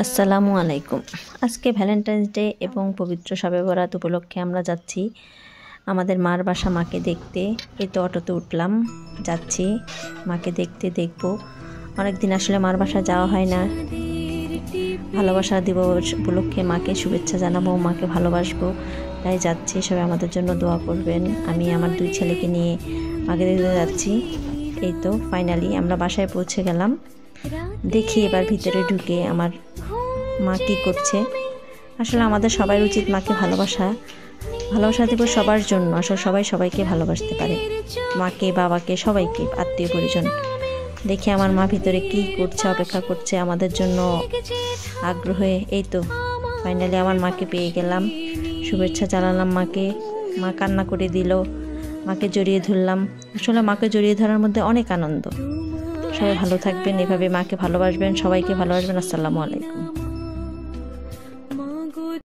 আসসালামু আলাইকুম। আজকে ভ্যালেন্টাইন্স ডে এবং পবিত্র শবে বরাত উপলক্ষে আমরা যাচ্ছি আমাদের মার বাসা মাকে দেখতে। এই তো অটোতে উঠলাম, যাচ্ছি মাকে দেখব। অনেক দিন আসলে মার বাসা যাওয়া হয় না। ভালোবাসা দিবস উপলক্ষে মাকে শুভেচ্ছা জানাবো, মাকে ভালোবাসবো, তাই যাচ্ছি। সবাই আমাদের জন্য দোয়া করবেন। আমি আমার 2 ছেলেকে নিয়ে মাকে দেখতে যাচ্ছি। এই তো ফাইনালি আমরা বাসায় পৌঁছে গেলাম। দেখি এবার ভিতরে ঢুকে আমার মা কী করছে। আসলে আমাদের সবাই উচিত মাকে ভালোবাসা দেব সবার জন্য। আসলে সবাই সবাইকে ভালোবাসতে পারে, মাকে, বাবাকে, সবাইকে, আত্মীয় পরিজন। দেখি আমার মা ভিতরে কী করছে, অপেক্ষা করছে আমাদের জন্য আগ্রহে। এই তো ফাইনালি আমার মাকে পেয়ে গেলাম, শুভেচ্ছা জানালাম মাকে। মা কান্না করে দিল, মাকে জড়িয়ে ধরলাম। আসলে মাকে জড়িয়ে ধরার মধ্যে অনেক আনন্দ। সবাই ভালো থাকবেন, এভাবে মাকে ভালোবাসবেন, সবাইকে ভালোবাসবেন। আসসালামু আলাইকুম।